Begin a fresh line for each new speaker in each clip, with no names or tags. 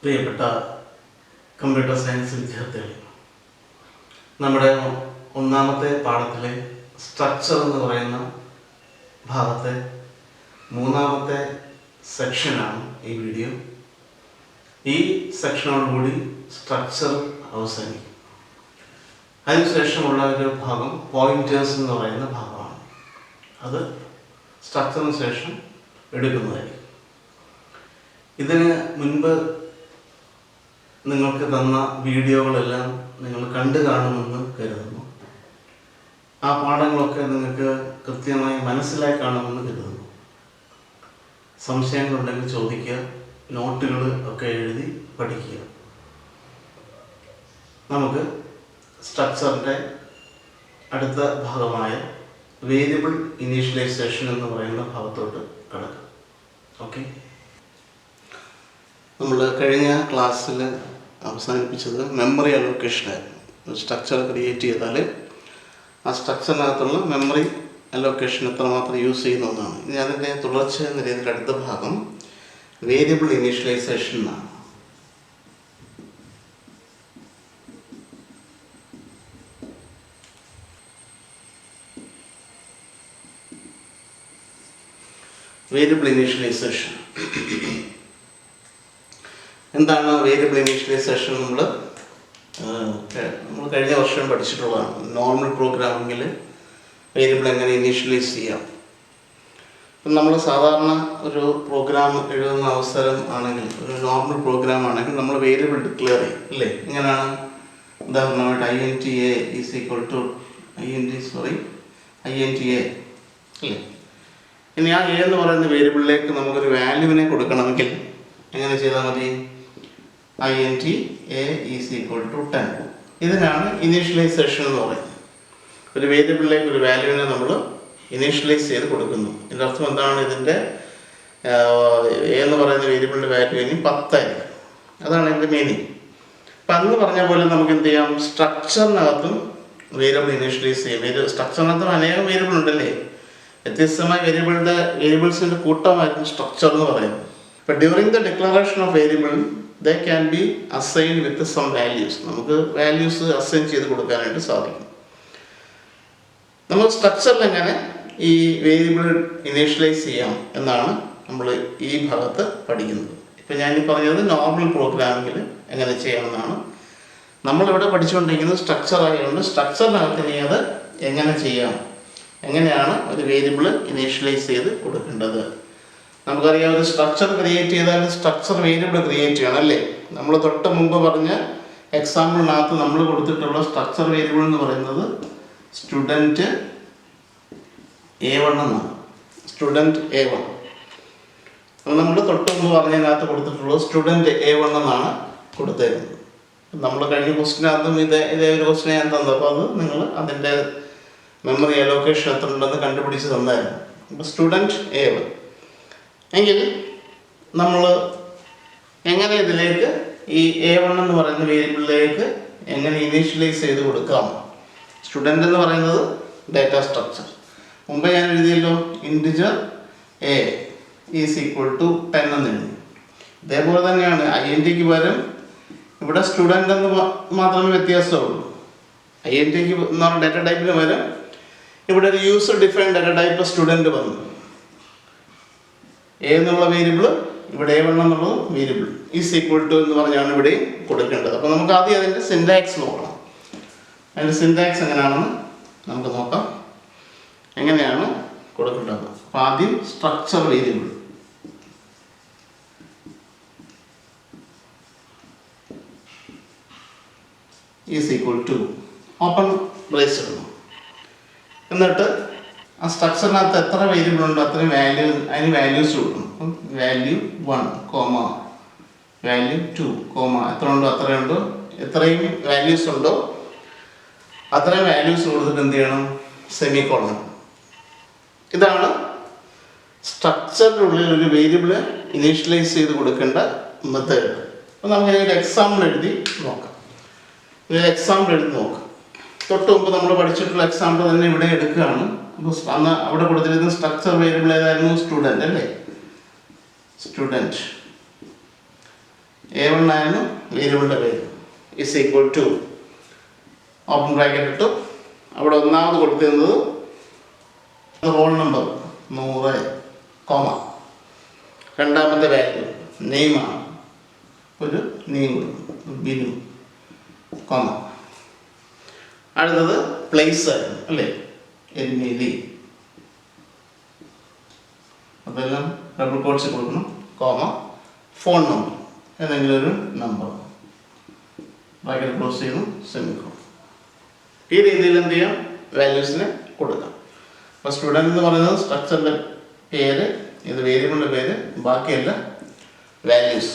പ്രിയപ്പെട്ട computer science വിദ്യാർത്ഥികളെ, നമ്മുടെ ഒന്നാമത്തെ പാഠത്തിലെ സ്ട്രക്ചർ എന്ന് പറയുന്ന ഭാഗത്തെ മൂന്നാമത്തെ സെക്ഷനാണ് ഈ വീഡിയോ. ഈ സെക്ഷനോടുകൂടി സ്ട്രക്ചർ അവസാനിക്കും. അതിനുശേഷമുള്ള ഒരു ഭാഗം പോയിന്റേഴ്സ് എന്ന് പറയുന്ന ഭാഗമാണ്. അത് സ്ട്രക്ചറിന് ശേഷം എടുക്കുന്നതായിരിക്കും. ഇതിന് മുൻപ് നിങ്ങൾക്ക് തന്ന വീഡിയോകളെല്ലാം നിങ്ങൾ കണ്ടു കാണുമെന്ന് കരുതുന്നു. ആ പാഠങ്ങളൊക്കെ നിങ്ങൾക്ക് കൃത്യമായി മനസ്സിലായി കാണുമെന്ന് കരുതുന്നു. സംശയങ്ങളുണ്ടെങ്കിൽ ചോദിക്കുക, നോട്ടുകൾ ഒക്കെ എഴുതി പഠിക്കുക. നമുക്ക് സ്ട്രക്ചറിൻ്റെ അടുത്ത ഭാഗമായ വേരിയബിൾ ഇനീഷ്യലൈസേഷൻ എന്ന് പറയുന്ന ഭാഗത്തോട്ട് കടക്കാം. ഓക്കെ, നമ്മൾ കഴിഞ്ഞ ക്ലാസ്സിൽ അവസാനിപ്പിച്ചത് മെമ്മറി അലോക്കേഷനായിരുന്നു. ഒരു സ്ട്രക്ചർ ക്രിയേറ്റ് ചെയ്താൽ ആ സ്ട്രക്ചറിനകത്തുള്ള മെമ്മറി അലോക്കേഷൻ എത്രമാത്രം യൂസ് ചെയ്യുന്ന ഒന്നാണ്. ഇനി അതിൻ്റെ തുടർച്ച എന്ന രീതിയിൽ അടുത്ത ഭാഗം വേരിയബിൾ ഇനീഷ്യലൈസേഷൻ എന്നാണ്. വേരിയബിൾ ഇനീഷ്യലൈസേഷൻ എന്താണ്? വേരിയബിൾ ഇനീഷ്യലൈസേഷൻ നമ്മൾ കഴിഞ്ഞ വർഷം പഠിച്ചിട്ടുള്ളതാണ്. നോർമൽ പ്രോഗ്രാമിങ്ങിൽ വേരിയബിൾ എങ്ങനെ ഇനീഷ്യലൈസ് ചെയ്യാം. ഇപ്പം നമ്മൾ സാധാരണ ഒരു പ്രോഗ്രാം എഴുതുന്ന അവസരം ആണെങ്കിൽ, ഒരു നോർമൽ പ്രോഗ്രാം ആണെങ്കിൽ നമ്മൾ വേരിയബിൾ ഡിക്ലെയർ ചെയ്യും, അല്ലേ? ഇങ്ങനെയാണ്. ഉദാഹരണമായിട്ട് INTA is equal to INTA അല്ലേ? ഇനി ആ A എന്ന് പറയുന്ന വേരിയബിളിലേക്ക് നമുക്കൊരു വാല്യൂവിനെ കൊടുക്കണമെങ്കിൽ എങ്ങനെ ചെയ്താൽ മതി? INTA is equal to 10. ഇതിനാണ് ഇനീഷ്യലൈസേഷൻ എന്ന് പറയുന്നത്. ഒരു വേരിയബിളിലേക്ക് ഒരു വാല്യൂവിനെ നമ്മൾ ഇനീഷ്യലൈസ് ചെയ്ത് കൊടുക്കുന്നു. ഇതിൻ്റെ അർത്ഥം എന്താണ്? ഇതിൻ്റെ A എന്ന് പറയുന്ന വേരിയബിളിൻ്റെ വാല്യൂ ഇനി 10 ആയിരിക്കും. അതാണ് ഇതിൻ്റെ മീനിങ്. അപ്പം അന്ന് പറഞ്ഞ പോലെ നമുക്ക് എന്ത് ചെയ്യാം? സ്ട്രക്ചറിനകത്തും വേരിയബിൾ ഇനീഷ്യലൈസ് ചെയ്യാം. സ്ട്രക്ചറിനകത്തും അനേകം വേരിയബിൾ ഉണ്ടല്ലേ? വ്യത്യസ്തമായ വേരിയബിൾസിൻ്റെ കൂട്ടമായിരുന്നു സ്ട്രക്ചർ എന്ന് പറയുന്നത്. But during the declaration of variable, they can be assigned with some values. നമുക്ക് വാല്യൂസ് അസൈൻ ചെയ്ത് കൊടുക്കാനായിട്ട് സാധിക്കും. നമ്മൾ സ്ട്രക്ചറിൽ എങ്ങനെ ഈ വേരിയബിൾ ഇനീഷ്യലൈസ് ചെയ്യാം എന്നാണ് നമ്മൾ ഈ ഭാഗത്ത് പഠിക്കുന്നത്. ഇപ്പം ഞാനീ പറഞ്ഞത് നോർമൽ പ്രോഗ്രാമിങ്ങിൽ എങ്ങനെ ചെയ്യാമെന്നാണ്. നമ്മളിവിടെ പഠിച്ചുകൊണ്ടിരിക്കുന്നത് സ്ട്രക്ചർ ആയതുകൊണ്ട് സ്ട്രക്ചറിനകത്ത് ഇനി അത് എങ്ങനെ ചെയ്യാം, എങ്ങനെയാണ് ഒരു വേരിയബിൾ ഇനീഷ്യലൈസ് ചെയ്ത് കൊടുക്കേണ്ടത്. നമുക്കറിയാം, ഒരു സ്ട്രക്ചർ ക്രിയേറ്റ് ചെയ്താൽ സ്ട്രക്ചർ വേരിയബിൾ ക്രിയേറ്റ് ചെയ്യണം, അല്ലേ? നമ്മൾ തൊട്ട് മുമ്പ് പറഞ്ഞ എക്സാമ്പിളിനകത്ത് നമ്മൾ കൊടുത്തിട്ടുള്ള സ്ട്രക്ചർ വേരിയബിൾ എന്ന് പറയുന്നത് സ്റ്റുഡൻറ്റ് A1 എന്നാണ്. Student A1. അപ്പോൾ നമ്മൾ തൊട്ട് മുമ്പ് പറഞ്ഞതിനകത്ത് കൊടുത്തിട്ടുള്ളത് സ്റ്റുഡൻറ്റ് A1 എന്നാണ് കൊടുത്തേക്കുന്നത്. നമ്മൾ കഴിഞ്ഞ ക്വസ്റ്റിനകത്തും ഇതേ ഒരു ക്വസ്റ്റിനെ ഞാൻ തന്നു. അപ്പോൾ അത് നിങ്ങൾ അതിൻ്റെ മെമ്മറി അലോക്കേഷൻ എത്ര ഉണ്ടെന്ന് കണ്ടുപിടിച്ച് തന്നായിരുന്നു. അപ്പോൾ സ്റ്റുഡൻറ്റ് A1 എങ്കിൽ നമ്മൾ എങ്ങനെ ഇതിലേക്ക് ഈ A1 എന്ന് പറയുന്ന വേരിയബിളിലേക്ക് എങ്ങനെ ഇനീഷ്യലൈസ് ചെയ്ത് കൊടുക്കാം? സ്റ്റുഡൻ്റ് എന്ന് പറയുന്നത് ഡാറ്റ സ്ട്രക്ചർ. മുമ്പ് ഞാൻ എഴുതിയല്ലോ, integer A is equal to 10 എന്ന് എഴുതി. ഇതേപോലെ തന്നെയാണ് INTക്ക് പകരം ഇവിടെ സ്റ്റുഡൻ്റ് എന്ന് മാത്രമേ വ്യത്യാസമുള്ളൂ. INTക്ക് എന്ന് പറഞ്ഞ ഡാറ്റ ടൈപ്പിന് പകരം ഇവിടെ ഒരു user define data type student വന്നു. A എന്നുള്ള വേരിയബിൾ ഇവിടെ A1 എന്നുള്ളത് വേരിയബിൾ ഈസ് ഈക്വൽ ടു എന്ന് പറഞ്ഞാണ് ഇവിടെ കൊടുക്കേണ്ടത്. അപ്പോൾ നമുക്ക് ആദ്യം അതിൻ്റെ സിൻടാക്സ് നോക്കണം. അതിൻ്റെ സിൻടാക്സ് എങ്ങനെയാണെന്ന് നമുക്ക് നോക്കാം. എങ്ങനെയാണ് കൊടുക്കേണ്ടത്? അപ്പോൾ ആദ്യം structure variable is equal to open brace ഇടണം. എന്നിട്ട് ആ സ്ട്രക്ചറിനകത്ത് എത്ര വേരിയബിൾ ഉണ്ടോ അത്രയും അതിന് വാല്യൂസ് കൊടുക്കണം. അപ്പം വാല്യൂ 1, വാല്യൂ 2, എത്ര ഉണ്ടോ എത്രയും വാല്യൂസ് ഉണ്ടോ അത്രയും വാല്യൂസ് കൊടുത്തിട്ട് എന്ത് ചെയ്യണം? സെമിക്കോളൻ. ഇതാണ് സ്ട്രക്ചറിനുള്ളിൽ ഒരു വേരിയബിൾ ഇനീഷ്യലൈസ് ചെയ്ത് കൊടുക്കേണ്ട മെത്തേഡ്. അപ്പോൾ നമുക്ക് ഒരു എക്സാമ്പിൾ എഴുതി നോക്കാം. തൊട്ട് മുമ്പ് നമ്മൾ പഠിച്ചിട്ടുള്ള എക്സാമ്പിൾ തന്നെ ഇവിടെ എടുക്കുകയാണ്. അപ്പോൾ അന്ന് അവിടെ കൊടുത്തിരുന്ന സ്ട്രക്ചർ വേരിയബിൾ ഏതായിരുന്നു? സ്റ്റുഡൻറ്റ്, അല്ലേ? സ്റ്റുഡൻറ്റ്. A1 ആയിരുന്നു വേരിയബിളിൻ്റെ പേര്. Is equal to open bracket ഇട്ടു. അവിടെ ഒന്നാമത് കൊടുത്തിരുന്നത് റോൾ നമ്പർ 100, കോമ. രണ്ടാമത്തെ വാല്യൂ നെയിമാണ്, ഒരു നെയിം കൊടുക്കും, ബിനു, കോമ. അടുത്തത് പ്ലേസ് ആയിരുന്നു അല്ലേ, എരുമേലി. അതെല്ലാം ഡബിൾ കോട്ട്സ് കൊടുക്കണം, കോമ. ഫോൺ നമ്പർ, ഏതെങ്കിലും ഒരു നമ്പർ, ബ്രാക്കറ്റ് ക്ലോസ് ചെയ്യുന്നു, സെമിക്കോൺ. ഈ രീതിയിൽ എന്ത് ചെയ്യാം, വാല്യൂസിനെ കൊടുക്കാം. അപ്പോൾ സ്റ്റുഡൻറ്റ് എന്ന് പറയുന്നത് സ്ട്രക്ചറിൻ്റെ പേര്, ഇത് വേരിയബിളിൻ്റെ പേര്, ബാക്കിയെല്ലാം വാല്യൂസ്,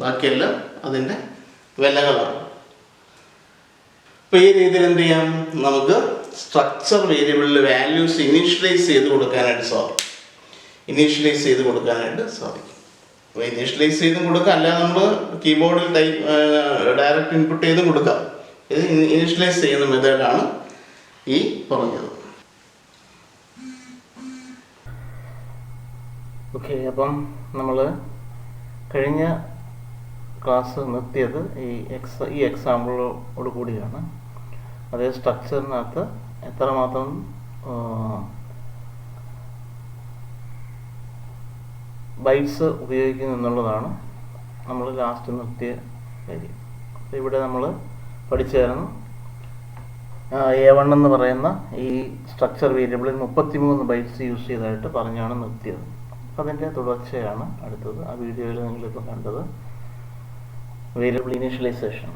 ബാക്കിയെല്ലാം അതിൻ്റെ വിലകളാണ്. അപ്പോൾ ഈ രീതിയിൽ എന്ത് ചെയ്യാം, നമുക്ക് സ്ട്രക്ചർ വേരിയബിളിൽ വാല്യൂസ് ഇനീഷ്യലൈസ് ചെയ്ത് കൊടുക്കാനായിട്ട് സാധിക്കും. അപ്പോൾ ഇനീഷ്യലൈസ് ചെയ്തും കൊടുക്കാം, അല്ലാതെ നമ്മൾ കീബോർഡിൽ ഡയറക്റ്റ് ഇൻപുട്ട് ചെയ്തും കൊടുക്കാം. ഇത് ഇനീഷ്യലൈസ് ചെയ്യുന്ന മെത്തേഡാണ് ഈ പറഞ്ഞത്. ഓക്കെ, അപ്പം നമ്മൾ കഴിഞ്ഞ ക്ലാസ് നിർത്തിയത് ഈ എക്സാമ്പിളോട് കൂടിയാണ്. അതേ സ്ട്രക്ചറിനകത്ത് എത്രമാത്രം ബൈറ്റ്സ് ഉപയോഗിക്കുന്നു എന്നുള്ളതാണ് നമ്മൾ ലാസ്റ്റ് നിർത്തിയ കാര്യം. ഇവിടെ നമ്മൾ പഠിച്ചായിരുന്നു A1 എന്ന് പറയുന്ന ഈ സ്ട്രക്ചർ വേരിയബിളിൽ 33 ബൈറ്റ്സ് യൂസ് ചെയ്തതായിട്ട് പറഞ്ഞാണ് നിർത്തിയത്. അപ്പോൾ അതിൻ്റെ തുടർച്ചയാണ് അടുത്തത്. ആ വീഡിയോയിൽ നിങ്ങളിപ്പോൾ കണ്ടത് variable initialization.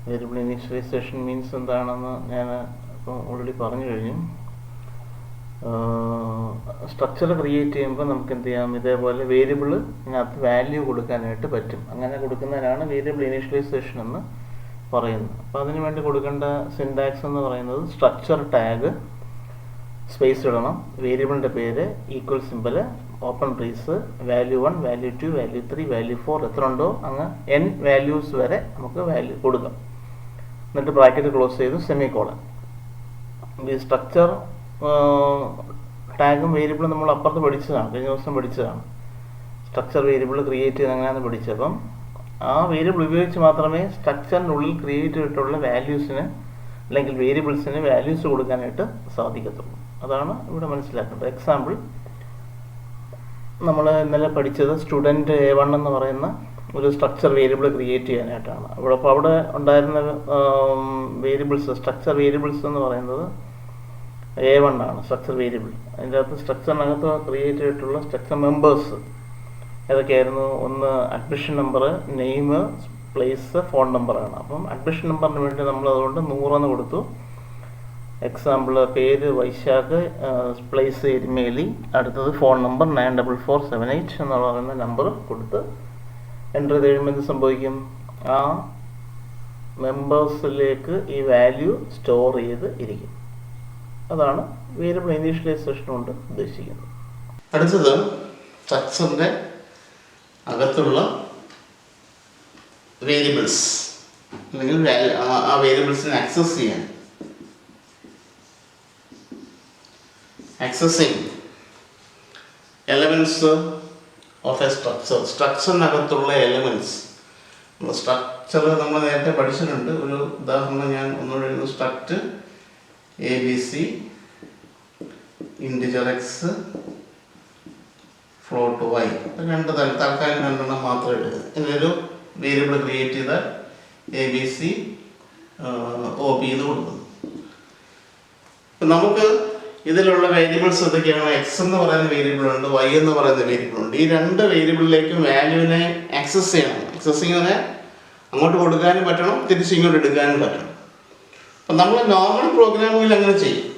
Variable initialization means എന്താണെന്ന് ഞാൻ ഇപ്പം ഓൾറെഡി പറഞ്ഞു കഴിഞ്ഞു. സ്ട്രക്ചർ ക്രിയേറ്റ് ചെയ്യുമ്പോൾ നമുക്ക് എന്ത് ചെയ്യാം, ഇതേപോലെ വേരിയബിളിനകത്ത് വാല്യൂ കൊടുക്കാനായിട്ട് പറ്റും. അങ്ങനെ കൊടുക്കുന്നതിനാണ് വേരിയബിൾ ഇനീഷ്യലൈസേഷൻ എന്ന് പറയുന്നത്. അപ്പോൾ അതിന് വേണ്ടി കൊടുക്കേണ്ട സിൻടാക്സ് എന്ന് പറയുന്നത് സ്ട്രക്ചർ ടാഗ്, സ്പേസ് ഇടണം, വേരിയബിളിൻ്റെ പേര്, equal simple, open brace, value 1, value 2, value 3, value 4 എത്ര ഉണ്ടോ അങ്ങ് n വാല്യൂസ് വരെ നമുക്ക് വാല്യൂ കൊടുക്കാം. എന്നിട്ട് ബ്രാക്കറ്റ് ക്ലോസ് ചെയ്ത് സെമിക്കോളൻ. ഈ സ്ട്രക്ചർ ടാഗും വേരിയബിളും നമ്മൾ അപ്പുറത്ത് പഠിച്ചതാണ്, കഴിഞ്ഞ ദിവസം പഠിച്ചതാണ്. സ്ട്രക്ചർ വേരിയബിൾ ക്രിയേറ്റ് ചെയ്ത് അങ്ങനെയാണ് പഠിച്ചത്. അപ്പം ആ വേരിയബിൾ ഉപയോഗിച്ച് മാത്രമേ സ്ട്രക്ചറിനുള്ളിൽ ക്രിയേറ്റ് ചെയ്തിട്ടുള്ള വാല്യൂസിന് അല്ലെങ്കിൽ വേരിയബിൾസിന് വാല്യൂസ് കൊടുക്കാനായിട്ട് സാധിക്കത്തുള്ളൂ. അതാണ് ഇവിടെ മനസ്സിലാക്കേണ്ടത്. എക്സാമ്പിൾ നമ്മൾ ഇന്നലെ പഠിച്ചത് സ്റ്റുഡൻറ്റ് A1 എന്ന് പറയുന്ന ഒരു സ്ട്രക്ചർ വേരിയബിൾ ക്രിയേറ്റ് ചെയ്യാനായിട്ടാണ്. അപ്പോൾ അവിടെ ഉണ്ടായിരുന്ന വേരിയബിൾസ്, സ്ട്രക്ചർ വേരിയബിൾസ് എന്ന് പറയുന്നത് A1 ആണ് സ്ട്രക്ചർ വേരിയബിൾ. അതിൻ്റെ അകത്ത് സ്ട്രക്ചറിനകത്ത് ക്രിയേറ്റ് ചെയ്തിട്ടുള്ള സ്ട്രക്ചർ മെമ്പേഴ്സ് ഏതൊക്കെയായിരുന്നു? ഒന്ന് admission number, name, place, phone നമ്പറാണ്. അപ്പം അഡ്മിഷൻ നമ്പറിന് വേണ്ടി നമ്മൾ അതുകൊണ്ട് 100 എന്ന് കൊടുത്തു. എക്സാമ്പിൾ പേര് വൈശാഖ്, പ്ലേസ് എരുമേലി, അടുത്തത് ഫോൺ നമ്പർ 944778 എന്ന് പറയുന്ന നമ്പർ കൊടുത്ത് എൻ്റർ ചെയ്ത് കഴിയുമ്പോൾ എന്ത് സംഭവിക്കും? ആ മെമ്പേഴ്സിലേക്ക് ഈ വാല്യൂ സ്റ്റോർ ചെയ്ത് ഇരിക്കും. അതാണ് വേരിയബിൾ ഇനീഷ്യലൈസേഷൻ കൊണ്ട് ഉദ്ദേശിക്കുന്നത്. അടുത്തത് സ്ട്രക്ചറിൻ്റെ അകത്തുള്ള വേരിയബിൾസ് അല്ലെങ്കിൽ ആ വേരിയബിൾസിനെ ആക്സസ് ചെയ്യാൻ, accessing elements of a structure. സ്ട്രക്ചറിനകത്തുള്ള എലമെൻറ്റ്സ്, സ്ട്രക്ചർ നമ്മൾ നേരത്തെ പഠിച്ചിട്ടുണ്ട്. ഒരു ഉദാഹരണം ഞാൻ ഒന്നുകൂടെ എഴുതുന്നു. Struct ABC, integer X, float Y. രണ്ട് തൽക്കാലം രണ്ടെണ്ണം മാത്രം എഴുതുക. ഇങ്ങനൊരു വേരിയബിൾ ക്രിയേറ്റ് ചെയ്താൽ ABC OP എന്ന് കൊടുക്കുന്നു. ഇപ്പം നമുക്ക് ഇതിലുള്ള വേരിയബിൾസ് എന്തൊക്കെയാണ്? X എന്ന് പറയുന്ന വേരിയബിൾ ഉണ്ട്, Y എന്ന് പറയുന്ന വേരിയബിൾ ഉണ്ട്. ഈ രണ്ട് വേരിയബിളിലേക്കും വാല്യൂവിനെ ആക്സസ് ചെയ്യണം. ആക്സസിങ്ങിനെ അങ്ങോട്ട് കൊടുക്കാനും പറ്റണം, തിരിച്ച് ഇങ്ങോട്ട് എടുക്കാനും പറ്റണം. അപ്പം നമ്മൾ നോർമൽ പ്രോഗ്രാമിങ്ങിൽ അങ്ങനെ ചെയ്യും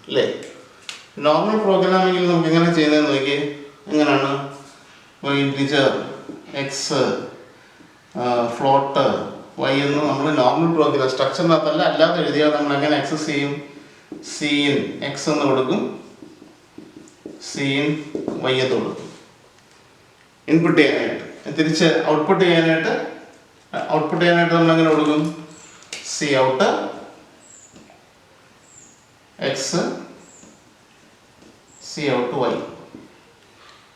അല്ലേ? നോർമൽ പ്രോഗ്രാമിങ്ങിൽ നമുക്ക് എങ്ങനെ ചെയ്യുന്നതെന്ന് നോക്കി. എങ്ങനെയാണ്? ഇൻറ്റിജർ X, ഫ്ലോട്ട് Y എന്ന് നമ്മൾ നോർമൽ പ്രോഗ്രാം സ്ട്രക്ചറിനകത്തല്ല അല്ലാതെ എഴുതിയാൽ നമ്മൾ എങ്ങനെ ആക്സസ് ചെയ്യും? സീൻ X എന്ന് കൊടുക്കും, സീൻ Y എന്ന് കൊടുക്കും. ഇൻപുട്ട് ചെയ്യാനായിട്ട്, തിരിച്ച് ഔട്ട്പുട്ട് ചെയ്യാനായിട്ട് നമ്മൾ എങ്ങനെ കൊടുക്കും? C out X, C out Y.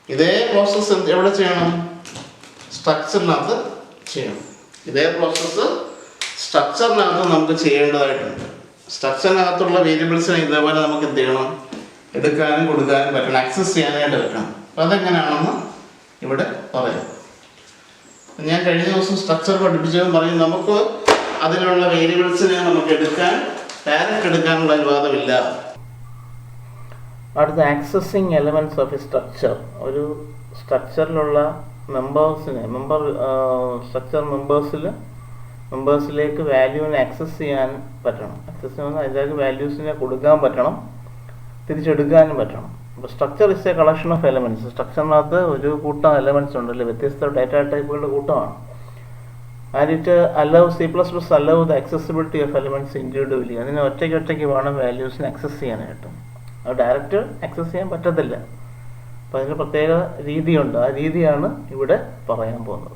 ഇതേ പ്രോസസ്സ് എവിടെ ചെയ്യണം? സ്ട്രക്ചറിനകത്ത് ചെയ്യണം. ഇതേ പ്രോസസ്സ് സ്ട്രക്ചറിനകത്ത് നമുക്ക് ചെയ്യേണ്ടതായിട്ടുണ്ട്. സ്ട്രക്ചറിനകത്തുള്ള വേരിയബിൾസിനെ ഇതേപോലെ നമുക്ക് എന്ത് ചെയ്യണം, എടുക്കാനും കൊടുക്കാനും പറ്റണം, ആക്സസ് ചെയ്യാനായിട്ട് പറ്റണം. അപ്പോൾ അതെങ്ങനെയാണെന്ന് ഇവിടെ പറയാം. ഞാൻ കഴിഞ്ഞ ദിവസം സ്ട്രക്ചർ പഠിപ്പിച്ചതും പറയും, നമുക്ക് അതിലുള്ള വേരിയബിൾസിനെ നമുക്ക് ഡയറക്റ്റ് എടുക്കാനുള്ള അനുവാദമില്ല. അടുത്ത accessing elements of a structure. ഒരു സ്ട്രക്ചറിലുള്ള മെമ്പേഴ്സിലേക്ക് വാല്യൂവിനെ ആക്സസ് ചെയ്യാൻ പറ്റണം. ആക്സസ് ചെയ്യുമ്പോൾ അതിലേക്ക് വാല്യൂസിനെ കൊടുക്കാൻ പറ്റണം, തിരിച്ചെടുക്കാനും പറ്റണം. അപ്പോൾ structure is a collection of elements. സ്ട്രക്ചറിനകത്ത് ഒരു കൂട്ടം എലമെൻറ്റ്സ് ഉണ്ടല്ലോ, വ്യത്യസ്ത ഡാറ്റ ടൈപ്പുകളുടെ കൂട്ടമാണ്. And it allow C++ allow the accessibility of elements individually. അതിന് ഒറ്റയ്ക്ക് വേണം വാല്യൂസിനെ ആക്സസ് ചെയ്യാനായിട്ട്. അത് ഡയറക്റ്റ് ആക്സസ് ചെയ്യാൻ പറ്റത്തില്ല. അപ്പോൾ അതിന് പ്രത്യേക രീതിയുണ്ട്. ആ രീതിയാണ് ഇവിടെ പറയാൻ പോകുന്നത്.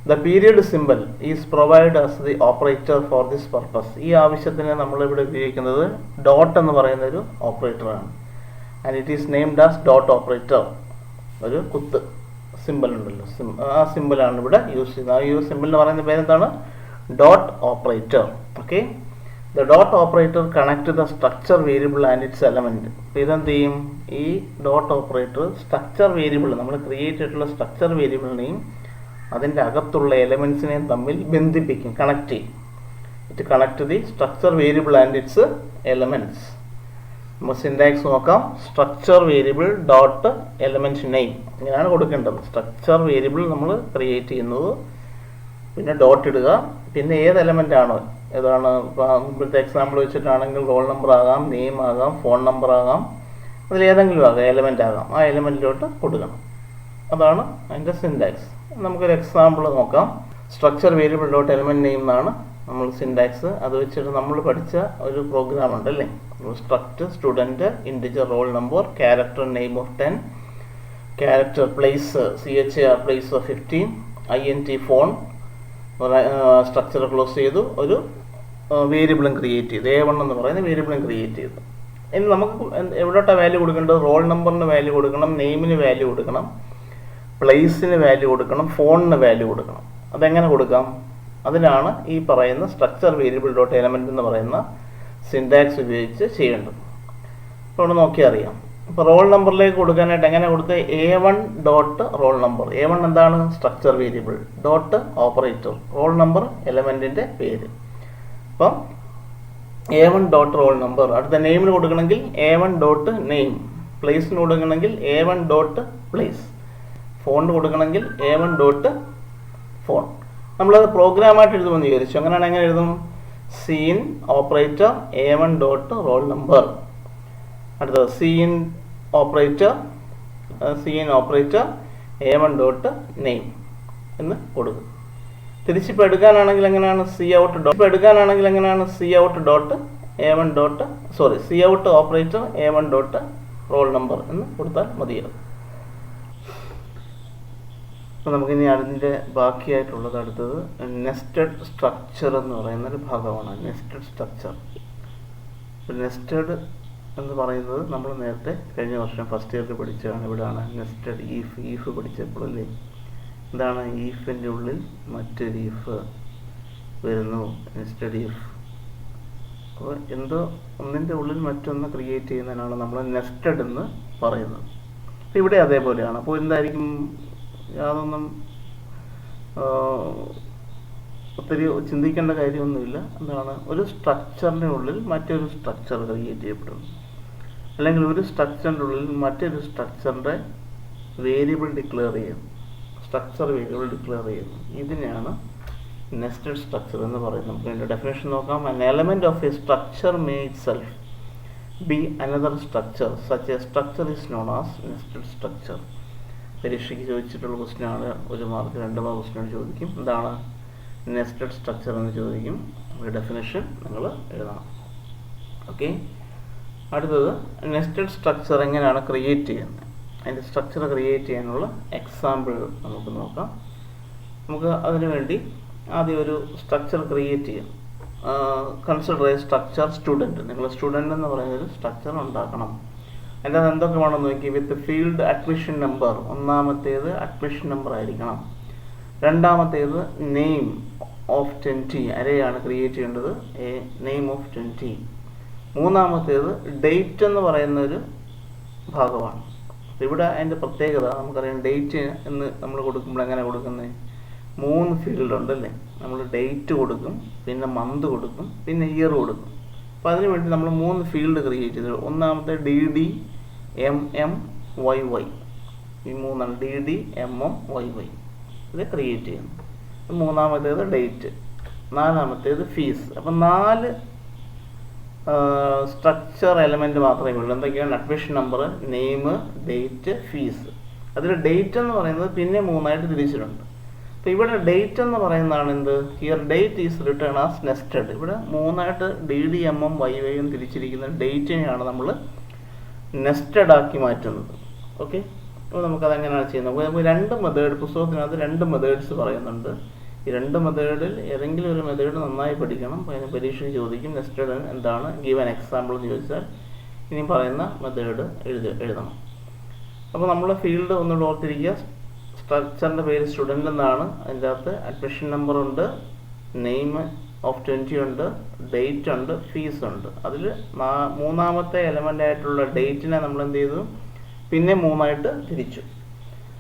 The period symbol is provide as the operator for this purpose. ഈ ആവശ്യത്തിന് നമ്മളിവിടെ ഉപയോഗിക്കുന്നത് ഡോട്ട് എന്ന് പറയുന്ന ഒരു ഓപ്പറേറ്ററാണ്. And it is named as dot operator. ഒരു കുത്ത് സിമ്പിൾ ഉണ്ടല്ലോ, ആ സിമ്പിളാണ് ഇവിടെ യൂസ് ചെയ്യുന്നത്. ആ സിമ്പിൾ എന്ന് പറയുന്ന പേരെന്താണ്? Dot operator. Okay, the dot operator connect the structure variable and it's element. അപ്പോൾ ഇതെന്ത് ചെയ്യും? ഈ ഡോട്ട് ഓപ്പറേറ്റർ സ്ട്രക്ചർ വേരിയബിൾ, നമ്മൾ ക്രിയേറ്റ് ചെയ്തിട്ടുള്ള സ്ട്രക്ചർ വേരിയബിളിനെയും അതിൻ്റെ അകത്തുള്ള എലമെൻറ്റ്സിനെയും തമ്മിൽ ബന്ധിപ്പിക്കും, കണക്ട് ചെയ്യും. It connect the structure variable and it's elements. നമ്മൾ സിൻടാക്സ് നോക്കാം. Structure variable dot element name, ഇങ്ങനെയാണ് കൊടുക്കേണ്ടത്. സ്ട്രക്ചർ വേരിയബിൾ നമ്മൾ ക്രിയേറ്റ് ചെയ്യുന്നത്, പിന്നെ ഡോട്ട് ഇടുക, പിന്നെ ഏത് എലമെൻ്റ് ആണോ, ഏതാണ് മുമ്പത്തെ എക്സാമ്പിൾ വെച്ചിട്ടാണെങ്കിൽ റോൾ നമ്പർ ആകാം, നെയിം ആകാം, ഫോൺ നമ്പർ ആകാം, അതിലേതെങ്കിലും ആകാം, എലമെൻ്റ് ആകാം, ആ എലമെൻറ്റിലോട്ട് കൊടുക്കണം. അതാണ് അതിൻ്റെ സിൻടാക്സ്. നമുക്കൊരു എക്സാമ്പിൾ നോക്കാം. Structure variable dot element name എന്നാണ് നമ്മൾ സിൻടാക്സ്. അത് വെച്ചിട്ട് നമ്മൾ പഠിച്ച ഒരു പ്രോഗ്രാം ഉണ്ടല്ലേ, struct student integer roll number character name of 10 character place CHAR place of 15 INT phone. Structure close ചെയ്തു, ഒരു വേരിയബിളും ക്രിയേറ്റ് ചെയ്തു, A1 എന്ന് പറയുന്ന വേരിയബിളും ക്രിയേറ്റ് ചെയ്തു. ഇനി നമുക്ക് എവിടോട്ടാണ് വാല്യൂ കൊടുക്കേണ്ടത്? റോൾ നമ്പറിന് വാല്യൂ കൊടുക്കണം, നെയിമിന് വാല്യൂ കൊടുക്കണം, പ്ലേസിന് വാല്യൂ കൊടുക്കണം, ഫോണിന് വാല്യൂ കൊടുക്കണം. അതെങ്ങനെ കൊടുക്കാം? അതിനാണ് ഈ പറയുന്ന സ്ട്രക്ചർ വേരിയബിൾ ഡോട്ട് എലമെൻറ്റ് എന്ന് പറയുന്ന സിൻടാക്സ് ഉപയോഗിച്ച് ചെയ്യേണ്ടത്. അപ്പോൾ ഇവിടെ നോക്കിയാൽ അറിയാം. ഇപ്പോൾ റോൾ നമ്പറിലേക്ക് കൊടുക്കാനായിട്ട് എങ്ങനെ കൊടുത്ത്? A1 dot roll number. A1 എന്താണ്? Structure variable dot operator, roll number എലമെൻറ്റിൻ്റെ പേര്. അപ്പം A1 ഡോട്ട് റോൾ നമ്പർ. അടുത്ത നെയിമിന് കൊടുക്കണമെങ്കിൽ A1 ഡോട്ട് നെയിം, പ്ലേസിന് കൊടുക്കണമെങ്കിൽ A1 ഡോട്ട് പ്ലേസ്, ഫോണിന് കൊടുക്കണമെങ്കിൽ A1 ഡോട്ട് ഫോൺ. നമ്മളത് പ്രോഗ്രാമായിട്ട് എഴുതുമെന്ന് വിചാരിച്ചു. അങ്ങനെയാണ് എങ്ങനെ എഴുതും? Cin operator A1 dot roll number. അടുത്തത് cin operator A1 dot name എന്ന് കൊടുക്കും. തിരിച്ചിപ്പോൾ എടുക്കാനാണെങ്കിൽ എങ്ങനെയാണ്? Cout dot A1 dot Cout operator A1 dot roll number എന്ന് കൊടുത്താൽ മതിയാകും. അപ്പോൾ നമുക്കിനി അതിൻ്റെ ബാക്കിയായിട്ടുള്ളത് അടുത്തത് നെസ്റ്റഡ് സ്ട്രക്ചർ എന്ന് പറയുന്നൊരു ഭാഗമാണ്. Nested structure. നെസ്റ്റഡ് എന്ന് പറയുന്നത് നമ്മൾ നേരത്തെ കഴിഞ്ഞ വർഷം ഫസ്റ്റ് ഇയറിൽ പഠിച്ചതാണ്. ഇവിടെയാണ് നെസ്റ്റഡ് ഈഫ് പഠിച്ചപ്പോഴല്ലേ. എന്താണ്? ഈഫിൻ്റെ ഉള്ളിൽ മറ്റൊരു ഈഫ് വരുന്നു, നെസ്റ്റഡ് ഈഫ്. അപ്പോൾ എന്തോ ഒന്നിൻ്റെ ഉള്ളിൽ മറ്റൊന്ന് ക്രിയേറ്റ് ചെയ്യുന്നതിനാണ് നമ്മൾ നെസ്റ്റഡ് എന്ന് പറയുന്നത്. അപ്പോൾ ഇവിടെ അതേപോലെയാണ്. അപ്പോൾ എന്തായിരിക്കും? യാതൊന്നും ഒത്തിരി ചിന്തിക്കേണ്ട കാര്യമൊന്നുമില്ല. എന്താണ്? ഒരു സ്ട്രക്ചറിൻ്റെ ഉള്ളിൽ മറ്റൊരു സ്ട്രക്ചർ ക്രിയേറ്റ് ചെയ്യപ്പെടുന്നു, അല്ലെങ്കിൽ ഒരു സ്ട്രക്ചറിൻ്റെ ഉള്ളിൽ മറ്റൊരു സ്ട്രക്ചറിൻ്റെ വേരിയബിൾ ഡിക്ലെയർ ചെയ്യുന്നു, സ്ട്രക്ചർ വേരിയബിൾ ഡിക്ലെയർ ചെയ്യുന്നു. ഇതിനെയാണ് നെസ്റ്റഡ് സ്ട്രക്ചർ എന്ന് പറയുന്നത്. നമുക്ക് അതിൻ്റെ ഡെഫിനേഷൻ നോക്കാം. An element of a structure may itself be another structure. Such a structure is known as nested structure. പരീക്ഷയ്ക്ക് ചോദിച്ചിട്ടുള്ള ക്വസ്റ്റ്യനാണ്. 1 മാർക്ക് 2 മാർക്ക് ക്വസ്റ്റ്യൻ ചോദിക്കും. എന്താണ് നെസ്റ്റഡ് സ്ട്രക്ചർ എന്ന് ചോദിക്കും. ഒരു ഡെഫിനേഷൻ നിങ്ങൾ എഴുതണം. ഓക്കെ, അടുത്തത് നെസ്റ്റഡ് സ്ട്രക്ചർ എങ്ങനെയാണ് ക്രിയേറ്റ് ചെയ്യുന്നത്. അതിൻ്റെ സ്ട്രക്ചർ ക്രിയേറ്റ് ചെയ്യാനുള്ള എക്സാമ്പിൾ നമുക്ക് നോക്കാം. നമുക്ക് അതിനു വേണ്ടി ആദ്യം ഒരു സ്ട്രക്ചർ ക്രിയേറ്റ് ചെയ്യാം. Consider A structure student. നിങ്ങൾ സ്റ്റുഡൻറ്റ് എന്ന് പറയുന്നൊരു സ്ട്രക്ചർ ഉണ്ടാക്കണം. അതിൻ്റെ അത് എന്തൊക്കെ വേണമെന്ന് നോക്കി. വിത്ത് ഫീൽഡ് അഡ്മിഷൻ നമ്പർ. ഒന്നാമത്തേത് അഡ്മിഷൻ നമ്പർ ആയിരിക്കണം. രണ്ടാമത്തേത് നെയിം ഓഫ് 20, അരയാണ് ക്രിയേറ്റ് ചെയ്യേണ്ടത്, എ നെയിം ഓഫ് 20. മൂന്നാമത്തേത് ഡേറ്റ് എന്ന് പറയുന്നൊരു ഭാഗമാണ്. ഇവിടെ അതിൻ്റെ പ്രത്യേകത നമുക്കറിയാം, ഡേറ്റ് എന്ന് നമ്മൾ കൊടുക്കുമ്പോൾ എങ്ങനെ കൊടുക്കുന്നത്, 3 ഫീൽഡ് ഉണ്ടല്ലേ. നമ്മൾ ഡേറ്റ് കൊടുക്കും, പിന്നെ മന്ത് കൊടുക്കും, പിന്നെ ഇയർ കൊടുക്കും. അപ്പോൾ അതിന് വേണ്ടി നമ്മൾ 3 ഫീൽഡ് ക്രിയേറ്റ് ചെയ്തു. ഒന്നാമത്തെ DD MM YY, ഈ 3 DD MM YY ഇത് ക്രിയേറ്റ് ചെയ്യുന്നു. മൂന്നാമത്തേത് ഡേറ്റ്, നാലാമത്തേത് ഫീസ്. അപ്പം 4 സ്ട്രക്ചർ എലമെൻറ്റ് മാത്രമേ ഉള്ളൂ. എന്തൊക്കെയാണ്? Admission number, name, date, fees. അതിൽ ഡേറ്റ് എന്ന് പറയുന്നത് പിന്നെ 3ആയിട്ട് തിരിച്ചിട്ടുണ്ട്. അപ്പോൾ ഇവിടെ ഡേറ്റ് എന്ന് പറയുന്നതാണ് എന്ത്, here date is written as nested. ഇവിടെ 3ആയിട്ട് DD MM YY എന്ന് തിരിച്ചിരിക്കുന്ന ഡേറ്റിനെയാണ് നമ്മൾ നെസ്റ്റഡ് ആക്കി മാറ്റുന്നത്. ഓക്കെ, അപ്പോൾ നമുക്കതെങ്ങനെയാണ് ചെയ്യുന്നത്? നമുക്ക് 2 മെത്തേഡ്, പുസ്തകത്തിനകത്ത് 2 മെത്തേഡ്സ് പറയുന്നുണ്ട്. ഈ 2 മെത്തേഡിൽ ഏതെങ്കിലും ഒരു മെത്തേഡ് നന്നായി പഠിക്കണം. അതിന് പരീക്ഷയ്ക്ക് ചോദിക്കും നെസ്റ്റഡ് എന്താണ്, ഗീവ് ആൻ എക്സാമ്പിൾ എന്ന് ചോദിച്ചാൽ ഇനി പറയുന്ന മെത്തേഡ് എഴുതണം. അപ്പോൾ നമ്മൾ ഫീൽഡ് ഒന്നുകൂടെ ഓർത്തിരിക്കുക. സ്ട്രക്ചറിൻ്റെ പേര് സ്റ്റുഡൻ്റ് എന്നാണ്. അതിൻ്റെ അകത്ത് അഡ്മിഷൻ നമ്പർ ഉണ്ട്, നെയിം ഓഫ് 20 ഉണ്ട്, ഡേറ്റ് ഉണ്ട്, ഫീസ് ഉണ്ട്. അതിൽ മൂന്നാമത്തെ എലമെൻ്റ് ആയിട്ടുള്ള ഡേറ്റിനെ നമ്മൾ എന്ത് ചെയ്തു, പിന്നെ 3ആയിട്ട് തിരിച്ചു.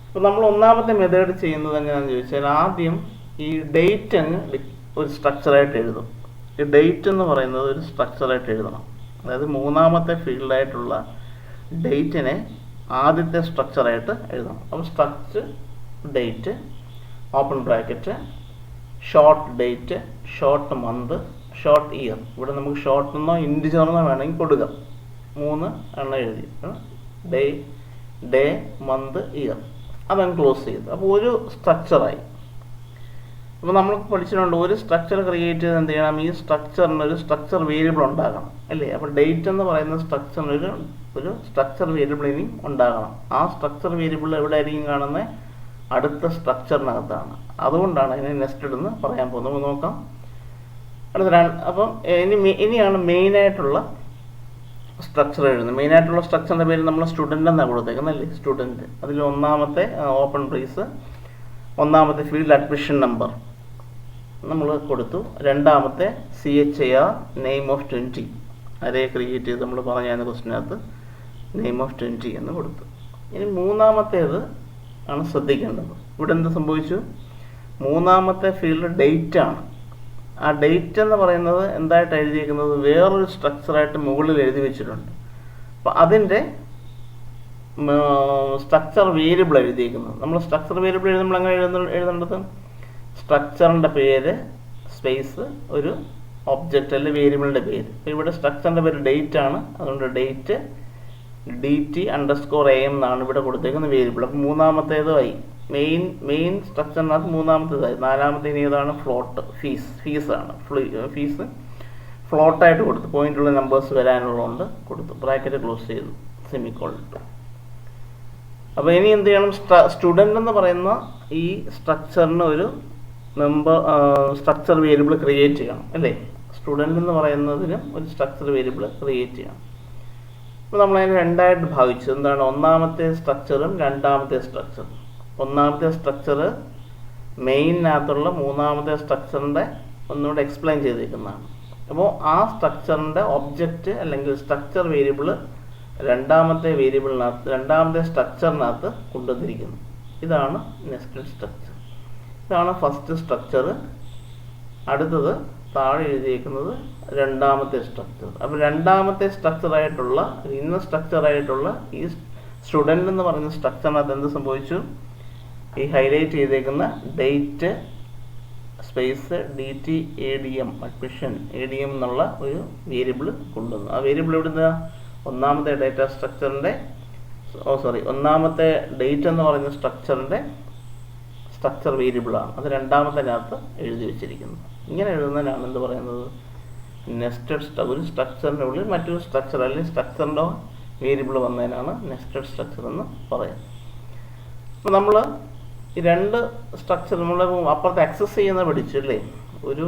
അപ്പോൾ നമ്മൾ ഒന്നാമത്തെ മെത്തേഡ് ചെയ്യുന്നത് എങ്ങനെയാണെന്ന് ചോദിച്ചാൽ, ആദ്യം ഈ ഡേറ്റ് അങ്ങ് ഒരു സ്ട്രക്ചറായിട്ട് എഴുതും. ഈ ഡേറ്റ് എന്ന് പറയുന്നത് ഒരു സ്ട്രക്ചറായിട്ട് എഴുതണം. അതായത് മൂന്നാമത്തെ ഫീൽഡായിട്ടുള്ള ഡേറ്റിനെ ആദ്യത്തെ സ്ട്രക്ചറായിട്ട് എഴുതണം. അപ്പോൾ structure date, open bracket, short date, short month, short year. ഇവിടെ നമുക്ക് ഷോർട്ട് എന്നോ ഇൻഡിജറെന്നോ വേണമെങ്കിൽ കൊടുക്കാം. 3 എണ്ണം എഴുതി, ഡേ, മന്ത്, ഇയർ. അതങ്ങ് ക്ലോസ് ചെയ്തു. അപ്പോൾ ഒരു സ്ട്രക്ചറായി. അപ്പോൾ നമ്മൾ പഠിച്ചിട്ടുണ്ട്, ഒരു സ്ട്രക്ചർ ക്രിയേറ്റ് ചെയ്ത് എന്ത് ചെയ്യണം, ഈ സ്ട്രക്ചറിന് ഒരു സ്ട്രക്ചർ വേരിയബിൾ ഉണ്ടാകണം അല്ലേ. അപ്പോൾ ഡേറ്റ് എന്ന് പറയുന്ന സ്ട്രക്ചറിന് ഒരു സ്ട്രക്ചർ വേരിയബിൾ ഇനി ഉണ്ടാകണം. ആ സ്ട്രക്ചർ വേരിയബിൾ എവിടെ ആയിരിക്കും കാണുന്നത്, അടുത്ത സ്ട്രക്ചറിനകത്താണ്. അതുകൊണ്ടാണ് അതിനെ നെസ്റ്റഡ് എന്ന് പറയാൻ പോകുന്നത്. നമുക്ക് നോക്കാം. അപ്പം ഇനിയാണ് മെയിനായിട്ടുള്ള സ്ട്രക്ചർ എഴുതുന്നത്. മെയിനായിട്ടുള്ള സ്ട്രക്ചറിൻ്റെ പേര് നമ്മൾ സ്റ്റുഡൻ്റ് എന്നാണ് കൊടുത്തേക്കുന്നത് അല്ലേ, സ്റ്റുഡൻറ്റ്. അതിൽ ഒന്നാമത്തെ ഓപ്പൺ ബ്രേസ്, ഒന്നാമത്തെ ഫീൽഡ് അഡ്മിഷൻ നമ്പർ നമ്മൾ കൊടുത്തു. രണ്ടാമത്തെ CHIR നെയിം ഓഫ് 20, അരേ ക്രിയേറ്റ് ചെയ്ത് നമ്മൾ പറഞ്ഞ ക്വസ്റ്റിനകത്ത് നെയിം ഓഫ് 20 എന്ന് കൊടുത്തു. ഇനി മൂന്നാമത്തേത് ആണ് ശ്രദ്ധിക്കേണ്ടത്. ഇവിടെ എന്ത് സംഭവിച്ചു, മൂന്നാമത്തെ ഫീൽഡ് ഡേറ്റ് ആണ്. ആ ഡേറ്റ് എന്ന് പറയുന്നത് എന്തായിട്ട് എഴുതിയിരിക്കുന്നത്, വേറൊരു സ്ട്രക്ചറായിട്ട് മുകളിൽ എഴുതി വെച്ചിട്ടുണ്ട്. അപ്പം അതിൻ്റെ സ്ട്രക്ചർ വേരിയബിൾ എഴുതിയിരിക്കുന്നത്. നമ്മൾ സ്ട്രക്ചർ വേരിയബിൾ എഴുതുമ്പോൾ അങ്ങനെ എഴുതേണ്ടത്, സ്ട്രക്ചറിൻ്റെ പേര് സ്പേസ് ഒരു ഒബ്ജക്റ്റ് അല്ലെ വേരിയബിളിൻ്റെ പേര്. അപ്പോൾ ഇവിടെ സ്ട്രക്ചറിൻ്റെ പേര് ഡേറ്റ് ആണ്. അതുകൊണ്ട് ഡേറ്റ് DT_AM എന്നാണ് ഇവിടെ കൊടുത്തേക്കുന്ന വേരിയബിൾ. അപ്പോൾ മൂന്നാമത്തേതായി മെയിൻ സ്ട്രക്ചറിനകത്ത് മൂന്നാമത്തേതായി. നാലാമത്തെ ഇനി ഏതാണ്, ഫ്ലോട്ട്, ഫീസാണ്. ഫീസ് ഫ്ലോട്ടായിട്ട് കൊടുത്തു, പോയിന്റുള്ള നമ്പേഴ്സ് വരാനുള്ളതുകൊണ്ട് കൊടുത്തു. ബ്രാക്കറ്റ് ക്ലോസ് ചെയ്തു, സെമിക്കോളൻ ഇട്ടു. അപ്പോൾ ഇനി എന്ത് ചെയ്യണം, സ്റ്റുഡൻ്റ് എന്ന് പറയുന്ന ഈ സ്ട്രക്ചറിന് ഒരു സ്ട്രക്ചർ വേരിയബിൾ ക്രിയേറ്റ് ചെയ്യണം അല്ലേ. സ്റ്റുഡൻ്റ് എന്ന് പറയുന്നതിന് ഒരു സ്ട്രക്ചർ വേരിയബിൾ ക്രിയേറ്റ് ചെയ്യണം. അപ്പോൾ നമ്മളതിനെ 2ആയിട്ട് ഭാഗിച്ചു. എന്താണ്, ഒന്നാമത്തെ സ്ട്രക്ചറും രണ്ടാമത്തെ സ്ട്രക്ചറും. ഒന്നാമത്തെ സ്ട്രക്ചർ മെയിനകത്തുള്ള മൂന്നാമത്തെ സ്ട്രക്ചറിൻ്റെ ഒന്നുകൂടെ എക്സ്പ്ലെയിൻ ചെയ്തിരിക്കുന്നതാണ്. അപ്പോൾ ആ സ്ട്രക്ചറിൻ്റെ ഒബ്ജക്റ്റ് അല്ലെങ്കിൽ സ്ട്രക്ചർ വേരിയബിൾ രണ്ടാമത്തെ സ്ട്രക്ചറിനകത്ത് കൊണ്ടുവന്നിരിക്കുന്നു. ഇതാണ് നെസ്റ്റഡ് സ്ട്രക്ചർ. ഇതാണ് ഫസ്റ്റ് സ്ട്രക്ചർ. അടുത്തത് താഴെ എഴുതിയിരിക്കുന്നത് രണ്ടാമത്തെ സ്ട്രക്ചർ. അപ്പോൾ രണ്ടാമത്തെ സ്ട്രക്ചറായിട്ടുള്ള ഈ സ്റ്റുഡൻ്റ് എന്ന് പറയുന്ന സ്ട്രക്ചറിനകത്ത് എന്ത് സംഭവിച്ചു, ഈ ഹൈലൈറ്റ് ചെയ്തേക്കുന്ന date space DT_ADM admission ADM എന്നുള്ള ഒരു വേരിയബിൾ കൊണ്ടുവന്നു. ആ വേരിയബിൾ എവിടുന്ന, ഒന്നാമത്തെ ഡേറ്റ സ്ട്രക്ചറിൻ്റെ ഒന്നാമത്തെ ഡേറ്റ് എന്ന് പറയുന്ന സ്ട്രക്ചറിൻ്റെ സ്ട്രക്ചർ വേരിയബിളാണ്. അത് രണ്ടാമത്തിനകത്ത് എഴുതി വെച്ചിരിക്കുന്നു. ഇങ്ങനെ എഴുതുന്നതിനാണ് എന്ത് പറയുന്നത്, നെസ്റ്റഡ്. ഒരു സ്ട്രക്ചറിൻ്റെ ഉള്ളിൽ മറ്റൊരു സ്ട്രക്ചർ അല്ലെങ്കിൽ സ്ട്രക്ചറിൻ്റെ വേരിയബിൾ വന്നതിനാണ് നെസ്റ്റഡ് സ്ട്രക്ചർ എന്ന് പറയുന്നത്. അപ്പോൾ നമ്മൾ ഈ 2 സ്ട്രക്ചർ നമ്മൾ അപ്പുറത്ത് ആക്സസ് ചെയ്യുന്ന പഠിച്ചു അല്ലേ. ഒരു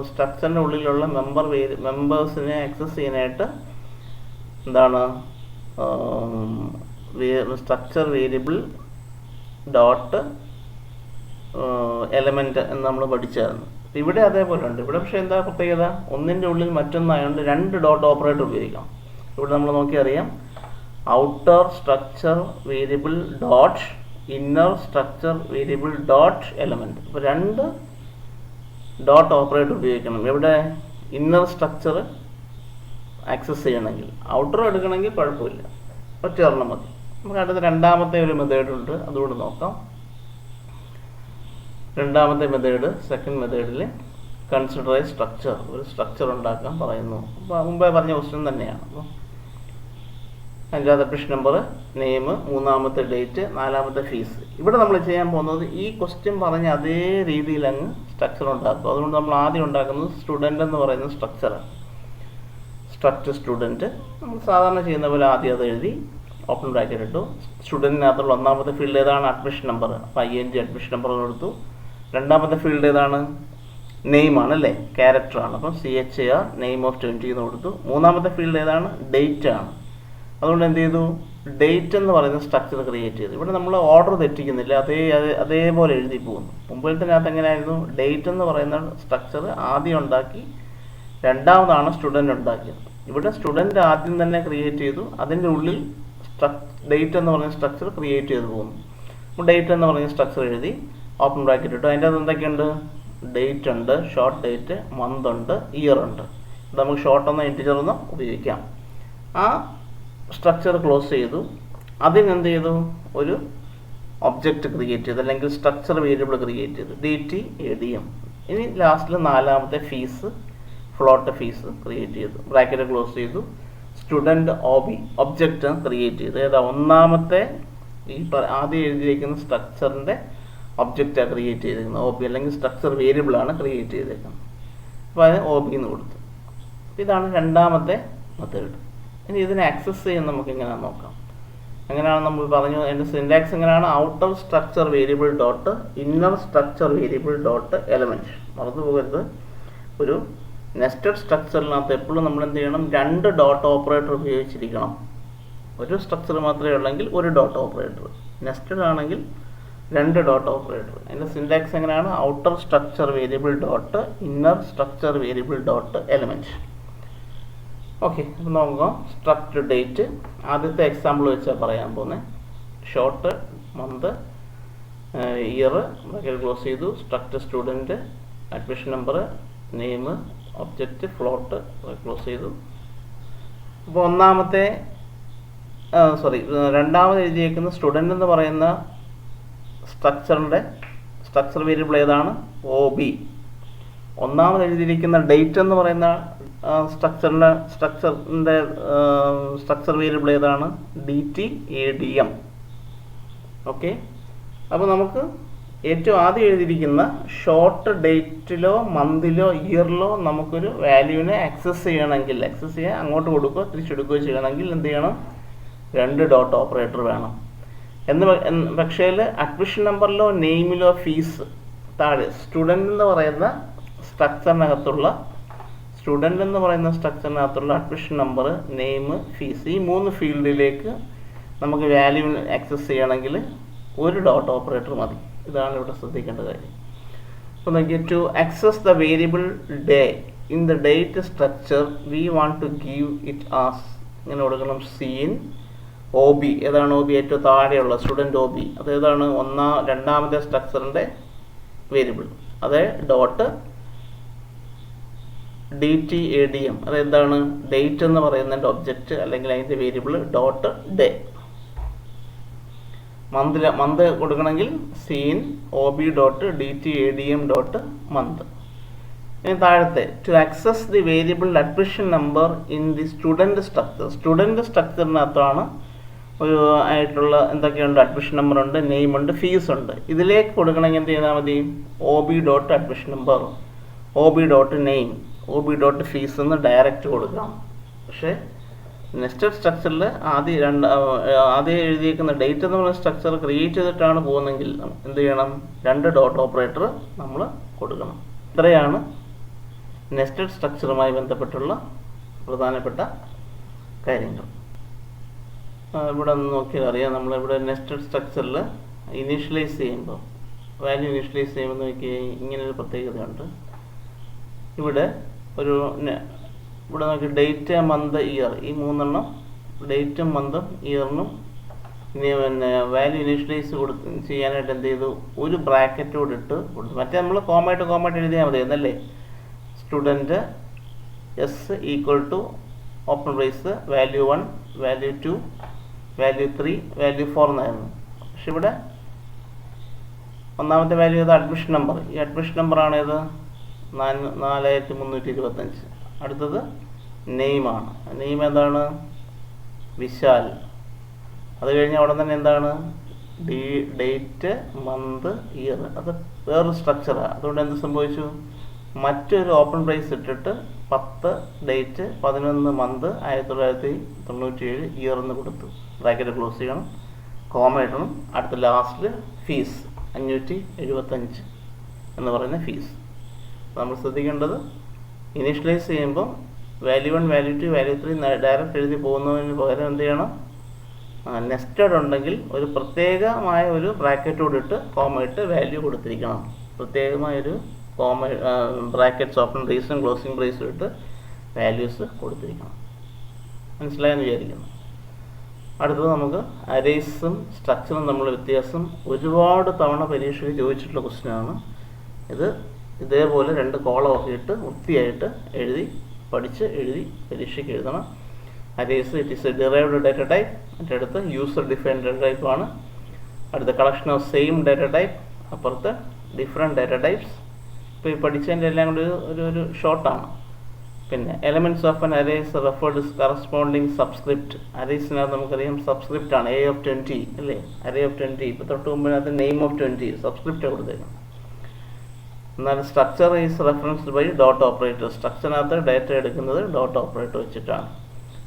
സ്ട്രക്ചറിൻ്റെ ഉള്ളിലുള്ള മെമ്പേഴ്സിനെ ആക്സസ് ചെയ്യാനായിട്ട് എന്താണ്, സ്ട്രക്ചർ വേരിയബിൾ ഡോട്ട് എലമെൻറ്റ് എന്ന് നമ്മൾ പഠിച്ചായിരുന്നു. ഇവിടെ അതേപോലെ ഉണ്ട്. ഇവിടെ പക്ഷേ എന്താ പ്രത്യേകത, ഒന്നിൻ്റെ ഉള്ളിൽ മറ്റൊന്നായതുകൊണ്ട് 2 ഡോട്ട് ഓപ്പറേറ്റർ ഉപയോഗിക്കണം. ഇവിടെ നമ്മൾ നോക്കിയറിയാം, outer structure variable dot inner structure variable dot element. അപ്പോൾ 2 ഡോട്ട് ഓപ്പറേറ്റർ ഉപയോഗിക്കണം. ഇവിടെ ഇന്നർ സ്ട്രക്ചർ ആക്സസ് ചെയ്യണമെങ്കിൽ. ഔട്ടർ എടുക്കണമെങ്കിൽ കുഴപ്പമില്ല, ഒറ്റയൊരെണ്ണം മതി. നമുക്ക് അടുത്ത രണ്ടാമത്തെ ഒരു മെത്തേഡുണ്ട്, അതുകൊണ്ട് നോക്കാം. രണ്ടാമത്തെ മെത്തേഡ്, സെക്കൻഡ് മെത്തേഡിൽ കൺസിഡർ സ്ട്രക്ചർ, ഒരു സ്ട്രക്ചർ ഉണ്ടാക്കാൻ പറയുന്നു. അപ്പോൾ മുമ്പേ പറഞ്ഞ ക്വസ്റ്റ്യൻ തന്നെയാണ്. അപ്പോൾ 5ാമത്തെ അഡ്മിഷൻ നമ്പർ, നെയിം, 3ാമത്തെ ഡേറ്റ്, 4ാമത്തെ ഫീസ്. ഇവിടെ നമ്മൾ ചെയ്യാൻ പോകുന്നത് ഈ ക്വസ്റ്റ്യൻ പറഞ്ഞ അതേ രീതിയിൽ അങ്ങ് സ്ട്രക്ചർ ഉണ്ടാക്കും. അതുകൊണ്ട് നമ്മൾ ആദ്യം ഉണ്ടാക്കുന്നത് സ്റ്റുഡൻ്റ് എന്ന് പറയുന്ന സ്ട്രക്ചറാണ്. സ്ട്രക്ചർ സ്റ്റുഡൻറ്റ് നമ്മൾ സാധാരണ ചെയ്യുന്ന പോലെ ആദ്യം അത് എഴുതി ഓപ്പൺ ബ്രാക്കറ്റ് ഇട്ടു. സ്റ്റുഡൻറ്റിനകത്തുള്ള 1ാമത്തെ ഫീൽഡ് ഏതാണ്, അഡ്മിഷൻ നമ്പർ. അപ്പോൾ ING അഡ്മിഷൻ നമ്പർ കൊടുത്തു. 2ാമത്തെ ഫീൽഡ് ഏതാണ്, നെയിമാണ് അല്ലേ, ക്യാരക്ടറാണ്. അപ്പം CHAR നെയിം ഓഫ് 20 എന്ന് കൊടുത്തു. 3ാമത്തെ ഫീൽഡ് ഏതാണ്, ഡേറ്റ് ആണ്. അതുകൊണ്ട് എന്ത് ചെയ്തു, ഡേറ്റ് എന്ന് പറയുന്ന സ്ട്രക്ചർ ക്രിയേറ്റ് ചെയ്തു. ഇവിടെ നമ്മൾ ഓർഡർ തെറ്റിക്കുന്നില്ല, അതേപോലെ എഴുതി പോകുന്നു. മുമ്പിലത്തിനകത്ത് എങ്ങനെയായിരുന്നു, ഡേറ്റ് എന്ന് പറയുന്ന സ്ട്രക്ചർ ആദ്യം ഉണ്ടാക്കി, രണ്ടാമതാണ് സ്റ്റുഡൻ്റ് ഉണ്ടാക്കിയത്. ഇവിടെ സ്റ്റുഡൻ്റ് ആദ്യം തന്നെ ക്രിയേറ്റ് ചെയ്തു, അതിൻ്റെ ഉള്ളിൽ ഡേറ്റ് എന്ന് പറയുന്ന സ്ട്രക്ചർ ക്രിയേറ്റ് ചെയ്ത് പോകുന്നു. അപ്പോൾ ഡേറ്റ് എന്ന് പറയുന്ന സ്ട്രക്ചർ എഴുതി ഓപ്പൺ ബ്രാക്കറ്റ് ഇട്ടു. അതിൻ്റെ അത് എന്തൊക്കെയുണ്ട്, ഡേറ്റ് ഉണ്ട്, ഷോർട്ട് ഡേറ്റ്, മന്ത് ഉണ്ട്, ഇയർ ഉണ്ട്. ഇത് നമുക്ക് ഷോർട്ട് എന്ന ഇൻറ്റിജർ ഒന്ന് ഉപയോഗിക്കാം. ആ സ്ട്രക്ചർ ക്ലോസ് ചെയ്തു. അതിനെന്ത് ചെയ്തു, ഒരു ഒബ്ജക്റ്റ് ക്രിയേറ്റ് ചെയ്തു, അല്ലെങ്കിൽ സ്ട്രക്ചർ വേരിയബിൾ ക്രിയേറ്റ് ചെയ്തു, DTADM. ഇനി ലാസ്റ്റിൽ 4ാമത്തെ ഫീസ്, ഫ്ലോട്ട് ഫീസ് ക്രിയേറ്റ് ചെയ്തു, ബ്രാക്കറ്റ് ക്ലോസ് ചെയ്തു. സ്റ്റുഡൻറ്റ് ഒബ്ജക്റ്റ് ക്രിയേറ്റ് ചെയ്തു. ഏതാ, 1ാമത്തെ ഈ ആദ്യം എഴുതിയിരിക്കുന്ന സ്ട്രക്ചറിൻ്റെ ഒബ്ജക്റ്റാണ് ക്രിയേറ്റ് ചെയ്തിരിക്കുന്നത്, OB, അല്ലെങ്കിൽ സ്ട്രക്ചർ വേരിയബിളാണ് ക്രിയേറ്റ് ചെയ്തേക്കുന്നത്. അപ്പോൾ അതിന് OB എന്ന് കൊടുത്തു. ഇതാണ് രണ്ടാമത്തെ മെത്തേഡ്. ഇനി ഇതിനെ ആക്സസ് ചെയ്യാൻ നമുക്ക് എങ്ങനെയാണെന്ന് നോക്കാം. എങ്ങനെയാണ് നമ്മൾ പറഞ്ഞു, അതിൻ്റെ സിൻടാക്സ് എങ്ങനെയാണ്, outer structure variable dot inner structure variable dot element. മറന്നു പോകരുത്, ഒരു നെസ്റ്റഡ് സ്ട്രക്ചറിനകത്ത് എപ്പോഴും നമ്മൾ എന്ത് ചെയ്യണം, 2 ഡോട്ട് ഓപ്പറേറ്റർ ഉപയോഗിച്ചിരിക്കണം. ഒരു സ്ട്രക്ചർ മാത്രമേ ഉള്ളെങ്കിൽ ഒരു ഡോട്ട് ഓപ്പറേറ്റർ, നെസ്റ്റഡ് ആണെങ്കിൽ 2 ഡോട്ട് ഓപ്പറേറ്റർ. അതിൻ്റെ സിൻടാക്സ് എങ്ങനെയാണ്, outer structure variable dot inner structure variable dot element. Okay, അപ്പോൾ നോക്കാം. സ്ട്രക്ട് ഡേറ്റ് ആദ്യത്തെ എക്സാമ്പിൾ വെച്ചാൽ പറയാൻ പോകുന്നത്. Short, month, year bracket close ചെയ്തു. Struct student, admission number, name, object, float close ചെയ്തു. അപ്പോൾ രണ്ടാമത് എഴുതിയേക്കുന്ന സ്റ്റുഡൻ്റ് എന്ന് പറയുന്ന സ്ട്രക്ചർ വേരിയബിൾ ഏതാണ്, OB. 1ാമത് എഴുതിയിരിക്കുന്ന ഡേറ്റ് എന്ന് പറയുന്ന സ്ട്രക്ചർ വേരിയബിൾ ഏതാണ്, DTADM. ഓക്കെ, അപ്പോൾ നമുക്ക് ഏറ്റവും ആദ്യം എഴുതിയിരിക്കുന്ന ഷോർട്ട് ഡേറ്റിലോ മന്തിലോ ഇയറിലോ നമുക്കൊരു വാല്യൂവിനെ ആക്സസ് ചെയ്യാൻ അങ്ങോട്ട് കൊടുക്കുകയോ തിരിച്ചെടുക്കുകയോ ചെയ്യണമെങ്കിൽ എന്ത് ചെയ്യണം, 2 ഡോട്ട് ഓപ്പറേറ്റർ വേണം. പക്ഷേ അഡ്മിഷൻ നമ്പറിലോ നെയിമിലോ ഫീസ് താഴെ സ്റ്റുഡൻ്റ് എന്ന് പറയുന്ന സ്ട്രക്ചറിനകത്തുള്ള അഡ്മിഷൻ നമ്പർ, നെയിം, ഫീസ്, ഈ 3 ഫീൽഡിലേക്ക് നമുക്ക് വാല്യൂ ആക്സസ് ചെയ്യണമെങ്കിൽ 1 ഡോട്ട് ഓപ്പറേറ്റർ മതി. ഇതാണ് ഇവിടെ ശ്രദ്ധിക്കേണ്ട കാര്യം. അപ്പോൾ നോക്കിയാൽ, to access the variable day in the date structure we want to give it as, ഇങ്ങനെ കൊടുക്കണം, സീൻ OB. ഏതാണ് OB, ഏറ്റവും താഴെയുള്ള സ്റ്റുഡൻറ്റ് OB. അതേതാണ്, 2ാമത്തെ സ്ട്രക്ചറിൻ്റെ വേരിയബിൾ. അതേ ഡോട്ട് DTADM, അതെന്താണ്, ഡേറ്റ് എന്ന് പറയുന്നതിൻ്റെ ഒബ്ജക്റ്റ് അല്ലെങ്കിൽ അതിൻ്റെ വേരിയബിൾ ഡോട്ട് ഡേ. മന്ത് കൊടുക്കണമെങ്കിൽ സീൻ OB dot DTADM dot month. ഇനി താഴത്തെ, to access the variable admission number in the student സ്ട്രക്ചറിനകത്താണ് ഒരു ആയിട്ടുള്ള എന്തൊക്കെയുണ്ട്, അഡ്മിഷൻ നമ്പർ ഉണ്ട്, നെയിം ഉണ്ട്, ഫീസ് ഉണ്ട്. ഇതിലേക്ക് കൊടുക്കണമെങ്കിൽ എന്ത് ചെയ്താൽ മതി, OB dot admission number, OB dot name, OB dot fees എന്ന് ഡയറക്റ്റ് കൊടുക്കാം. പക്ഷേ നെസ്റ്റഡ് സ്ട്രക്ചറിൽ ആദ്യം എഴുതിയിരിക്കുന്ന ഡേറ്റ് എന്ന് പറയുന്ന സ്ട്രക്ചർ ക്രിയേറ്റ് ചെയ്തിട്ടാണ് പോകുന്നതെങ്കിൽ എന്ത് ചെയ്യണം, 2 ഡോട്ട് ഓപ്പറേറ്റർ നമ്മൾ കൊടുക്കണം. ഇത്രയാണ് നെസ്റ്റഡ് സ്ട്രക്ചറുമായി ബന്ധപ്പെട്ടുള്ള പ്രധാനപ്പെട്ട കാര്യങ്ങൾ. ഇവിടെ ഒന്ന് നോക്കിയാൽ അറിയാം, നമ്മളിവിടെ നെസ്റ്റഡ് സ്ട്രക്ചറിൽ ഇനീഷ്യലൈസ് ചെയ്യുമ്പോൾ വാല്യൂ ഇനിഷ്യലൈസ് ചെയ്യുമ്പോൾ നോക്കി ഇങ്ങനൊരു പ്രത്യേകതയുണ്ട്. ഇവിടെ നോക്കി ഡേറ്റ്, മന്ത്, ഇയർ, ഈ 3 ഡേറ്റും മന്തും ഇയറിനും പിന്നെ വാല്യൂ ഇനിഷ്യലൈസ് ചെയ്യാനായിട്ട് എന്ത് ചെയ്തു, ഒരു ബ്രാക്കറ്റോട് ഇട്ട് കൊടുത്തു. മറ്റേ നമ്മൾ കോമായിട്ട് എഴുതിയാൽ മതി എന്നല്ലേ. Student S equal to open brace value 1, value 2, value 3, value 4 എന്നായിരുന്നു. പക്ഷെ ഇവിടെ ഒന്നാമത്തെ വാല്യൂ ഏത്, അഡ്മിഷൻ നമ്പർ. ഈ അഡ്മിഷൻ നമ്പറാണ് ഏത്, 4325. അടുത്തത് നെയിമാണ്. നെയിം എന്താണ്, വിശാൽ. അത് കഴിഞ്ഞ് അവിടെ തന്നെ എന്താണ്, ഡേറ്റ്, മന്ത്, ഇയർ. അത് വേറൊരു സ്ട്രക്ചറാണ്. അതുകൊണ്ട് എന്ത് സംഭവിച്ചു, മറ്റൊരു ഓപ്പൺ ബ്രേസ് ഇട്ടിട്ട് 10 ഡേറ്റ്, 11 മന്ത്, 1997 ഇയർ എന്ന് കൊടുത്തു. ബ്രാക്കറ്റ് ക്ലോസ് ചെയ്യണം, കോമ ഇടണം. അടുത്ത ലാസ്റ്റിൽ ഫീസ് 575 എന്ന് പറയുന്ന ഫീസ്. നമ്മൾ ശ്രദ്ധിക്കേണ്ടത്, ഇനീഷ്യലൈസ് ചെയ്യുമ്പോൾ വാല്യൂ 1, വാല്യൂ 2, വാല്യൂ 3 ഡയറക്റ്റ് എഴുതി പോകുന്നതിന് പകരം എന്ത് ചെയ്യണം, നെസ്റ്റഡ് ഉണ്ടെങ്കിൽ ഒരു പ്രത്യേകമായ ഒരു ബ്രാക്കറ്റോട് ഇട്ട് കോമ ഇട്ട് വാല്യൂ കൊടുത്തിരിക്കണം. പ്രത്യേകമായൊരു കോമ ബ്രാക്കറ്റ്സ് ഓപ്പൺ ബ്രേസും ക്ലോസിങ് ബ്രേസും ഇട്ട് വാല്യൂസ് കൊടുത്തിരിക്കണം. മനസ്സിലായെന്ന് വിചാരിക്കുന്നു. അടുത്തത് നമുക്ക് അരേസും സ്ട്രക്ചറും തമ്മിലുള്ള വ്യത്യാസം ഒരുപാട് തവണ പരീക്ഷയ്ക്ക് ചോദിച്ചിട്ടുള്ള ക്വസ്റ്റ്യനാണ് ഇത്. ഇതേപോലെ 2 കോളമൊക്കെ ഇട്ട് വൃത്തിയായിട്ട് പഠിച്ച് എഴുതി പരീക്ഷയ്ക്ക് എഴുതണം. Arrays it is a derived data type. മറ്റടുത്ത് യൂസർ ഡിഫൈൻഡ് ഡാറ്റ ടൈപ്പ് ആണ്. അടുത്ത collection of same data type, അപ്പുറത്ത് ഡിഫറെൻറ്റ് ഡാറ്റ ടൈപ്സ്. ഇപ്പോൾ ഈ പഠിച്ചതിൻ്റെ എല്ലാം കൂടി ഒരു ഷോർട്ടാണ്. പിന്നെ elements of an arrays referred corresponding subscript. അരേസിനകത്ത് നമുക്കറിയാം സബ്സ്ക്രിപ്റ്റ് ആണ്, A of 20 അല്ലേ, അരേ ഓഫ് 20. ഇപ്പോൾ തൊട്ട് മുമ്പിനകത്ത് നെയിം ഓഫ് 20 സബ്സ്ക്രിപ്റ്റ് കൊടുത്തേക്കും. എന്നാൽ structure is referenced by dot operator. സ്ട്രക്ചറിനകത്ത് ഡാറ്റ എടുക്കുന്നത് ഡോട്ട് ഓപ്പറേറ്റർ വെച്ചിട്ടാണ്.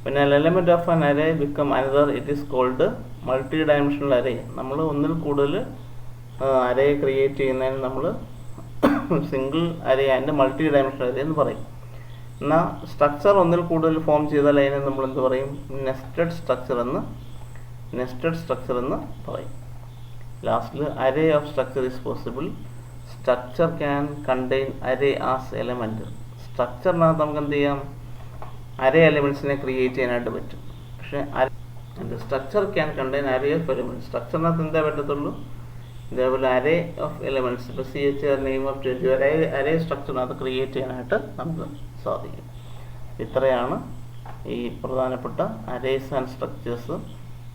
പിന്നെ element of an array become another, it is called multi dimensional array. നമ്മൾ ഒന്നിൽ കൂടുതൽ അരേ ക്രിയേറ്റ് ചെയ്യുന്നതിന് നമ്മൾ സിംഗിൾ അരേ ആൻഡ് മൾട്ടി ഡയമെൻഷണൽ അരേ എന്ന് പറയും. എന്നാൽ സ്ട്രക്ചർ ഒന്നിൽ കൂടുതൽ ഫോം ചെയ്താൽ അതിനെ നമ്മൾ എന്ത് പറയും, നെസ്റ്റഡ് സ്ട്രക്ചർ എന്ന് പറയും. ലാസ്റ്റിൽ array of structure is possible. Structure can contain array as element. സ്ട്രക്ചറിനകത്ത് നമുക്ക് എന്ത് ചെയ്യാം, അരേ എലമെൻറ്റ്സിനെ ക്രിയേറ്റ് ചെയ്യാനായിട്ട് പറ്റും. പക്ഷേ structure can contain array of elements. സ്ട്രക്ചറിനകത്ത് എന്താ പറ്റത്തുള്ളൂ, ഇതേപോലെ അരേ ഓഫ് എലമെൻറ്റ്സ്. ഇപ്പോൾ CHR name of 20 array സ്ട്രക്ചറിനകത്ത് create ചെയ്യാനായിട്ട് നമുക്ക് സാധിക്കും. ഇത്രയാണ് ഈ പ്രധാനപ്പെട്ട അരേസ് ആൻഡ് സ്ട്രക്ചേഴ്സ്.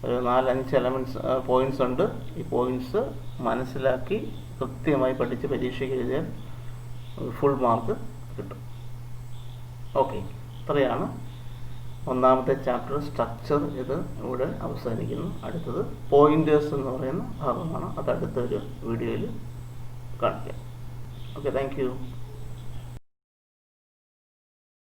ഒരു 4-5 പോയിൻറ്റ്സ് ഉണ്ട്. ഈ പോയിൻറ്റ്സ് മനസ്സിലാക്കി കൃത്യമായി പഠിച്ച് പരീക്ഷയ്ക്ക് എഴുതിയാൽ ഫുൾ മാർക്ക് കിട്ടും. ഓക്കെ, ഇത്രയാണ് ഒന്നാമത്തെ ചാപ്റ്റർ സ്ട്രക്ചർ. ഇത് ഇവിടെ അവസാനിക്കുന്നു. അടുത്തത് പോയിൻറ്റേഴ്സ് എന്ന് പറയുന്ന ഭാഗമാണ്. അത് അടുത്തൊരു വീഡിയോയിൽ കാണിക്കാം. Okay, thank you.